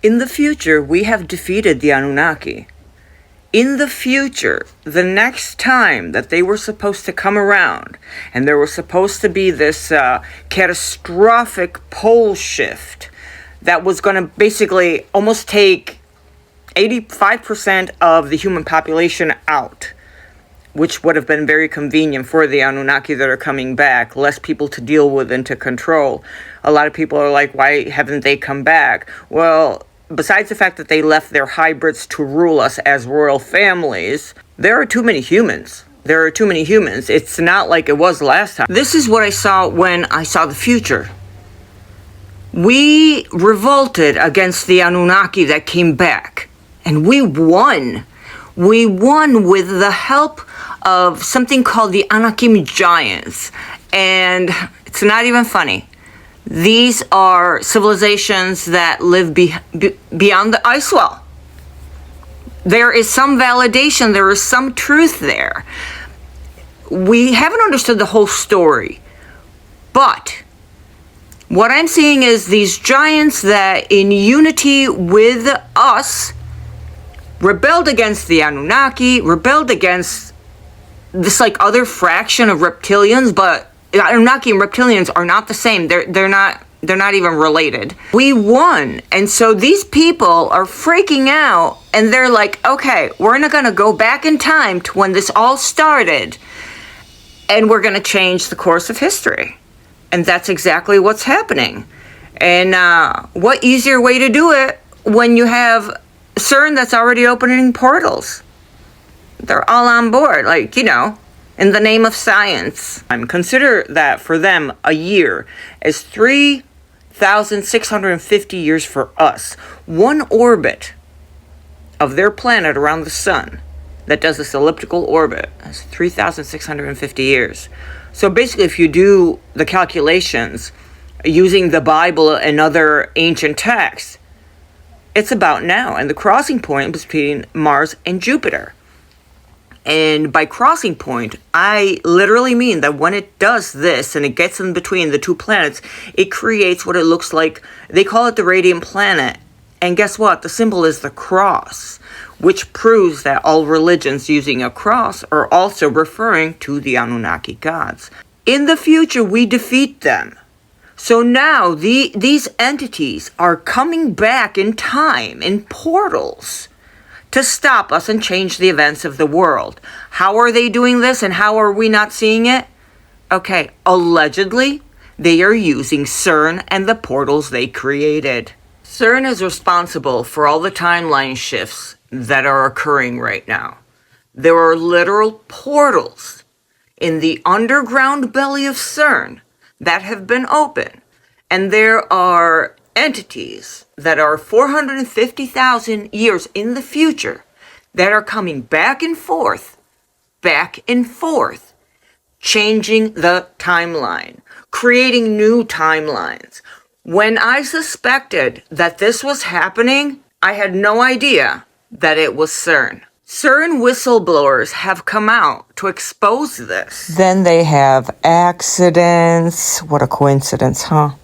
In the future, we have defeated the Anunnaki. In the future, the next time that they were supposed to come around, and there was supposed to be this catastrophic pole shift that was going to basically almost take 85% of the human population out, which would have been very convenient for the Anunnaki that are coming back, less people to deal with and to control. A lot of people are like, why haven't they come back? Well, besides the fact that they left their hybrids to rule us as royal families, there are too many humans. There are too many humans. It's not like it was last time. This is what I saw when I saw the future. We revolted against the Anunnaki that came back, and we won. We won with the help of something called the Anunnaki giants, and it's not even funny. These are civilizations that live beyond the ice wall. There is some validation, there is some truth there. We haven't understood the whole story, but what I'm seeing is these giants that, in unity with us, rebelled against the Anunnaki, rebelled against this like other fraction of reptilians, but Anunnaki and reptilians are not the same. They're not even related. We won. And so these people are freaking out, and they're like, okay, we're not going to go back in time to when this all started, and we're going to change the course of history. And that's exactly what's happening. And what easier way to do it when you have CERN that's already opening portals? They're all on board, like, in the name of science. Consider that for them, a year is 3,650 years for us. One orbit of their planet around the sun that does this elliptical orbit is 3,650 years. So basically, if you do the calculations using the Bible and other ancient texts, it's about now, and the crossing point between Mars and Jupiter. And by crossing point, I literally mean that when it does this and it gets in between the two planets, it creates what it looks like. They call it the radiant planet. And guess what? The symbol is the cross, which proves that all religions using a cross are also referring to the Anunnaki gods. In the future, we defeat them. So now these entities are coming back in time, in portals, to stop us and change the events of the world. How are they doing this, and how are we not seeing it? Okay, allegedly, they are using CERN and the portals they created. CERN is responsible for all the timeline shifts that are occurring right now. There are literal portals in the underground belly of CERN that have been open, and there are entities that are 450,000 years in the future that are coming back and forth, changing the timeline, creating new timelines. When I suspected that this was happening, I had no idea that it was CERN. CERN whistleblowers have come out to expose this. Then they have accidents. What a coincidence, huh?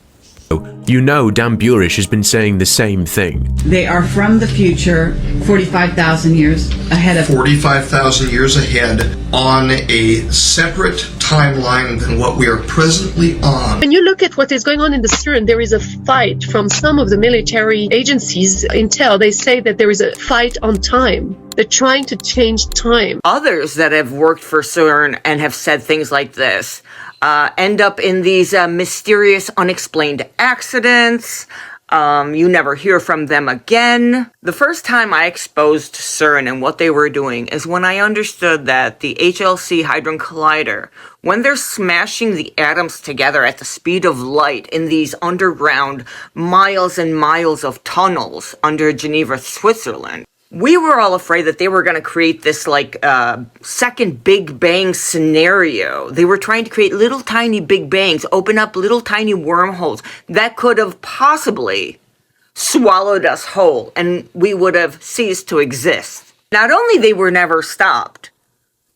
Dan Burish has been saying the same thing. They are from the future, 45,000 years ahead of... 45,000 years ahead on a separate timeline than what we are presently on. When you look at what is going on in the CERN, there is a fight from some of the military agencies. Intel, they say that there is a fight on time. They're trying to change time. Others that have worked for CERN and have said things like this end up in these mysterious, unexplained accidents. You never hear from them again. The first time I exposed CERN and what they were doing is when I understood that the HLC Hadron Collider, when they're smashing the atoms together at the speed of light in these underground miles and miles of tunnels under Geneva, Switzerland, we were all afraid that they were going to create this second Big Bang scenario. They were trying to create little tiny Big Bangs, open up little tiny wormholes that could have possibly swallowed us whole, and we would have ceased to exist. Not only they were never stopped,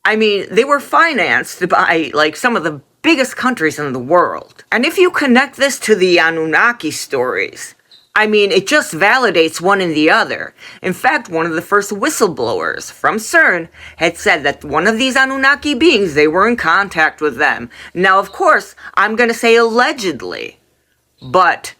I mean, they were financed by some of the biggest countries in the world. And if you connect this to the Anunnaki stories, I mean, it just validates one and the other. In fact, one of the first whistleblowers from CERN had said that one of these Anunnaki beings, they were in contact with them. Now, of course, I'm going to say allegedly, but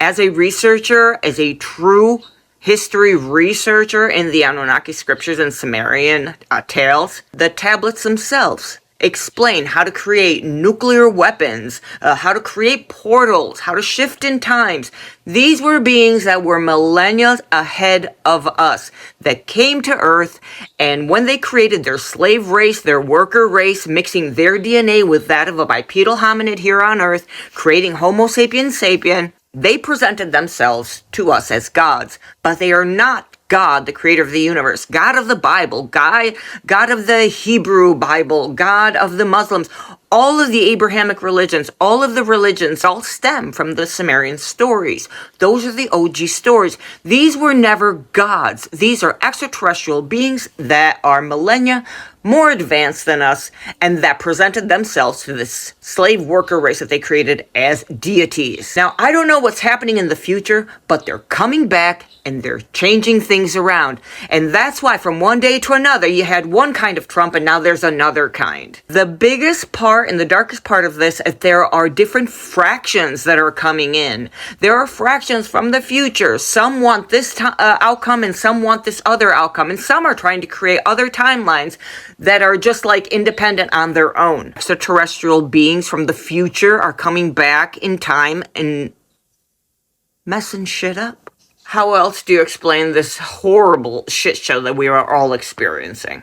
as a researcher, as a true history researcher in the Anunnaki scriptures and Sumerian tales, the tablets themselves explain how to create nuclear weapons, how to create portals, how to shift in times. These were beings that were millennia ahead of us, that came to Earth, and when they created their slave race, their worker race, mixing their DNA with that of a bipedal hominid here on Earth, creating Homo sapiens sapien, they presented themselves to us as gods, but they are not God, the creator of the universe, God of the Bible, God of the Hebrew Bible, God of the Muslims. All of the Abrahamic religions, all of the religions, all stem from the Sumerian stories. Those are the OG stories. These were never gods. These are extraterrestrial beings that are millennia more advanced than us, and that presented themselves to this slave worker race that they created as deities. Now, I don't know what's happening in the future, but they're coming back and they're changing things around. And that's why from one day to another, you had one kind of Trump and now there's another kind. The biggest part and the darkest part of this is there are different fractions that are coming in. There are fractions from the future. Some want this outcome and some want this other outcome. And some are trying to create other timelines that are just like independent on their own. Extraterrestrial beings from the future are coming back in time and messing shit up. How else do you explain this horrible shit show that we are all experiencing?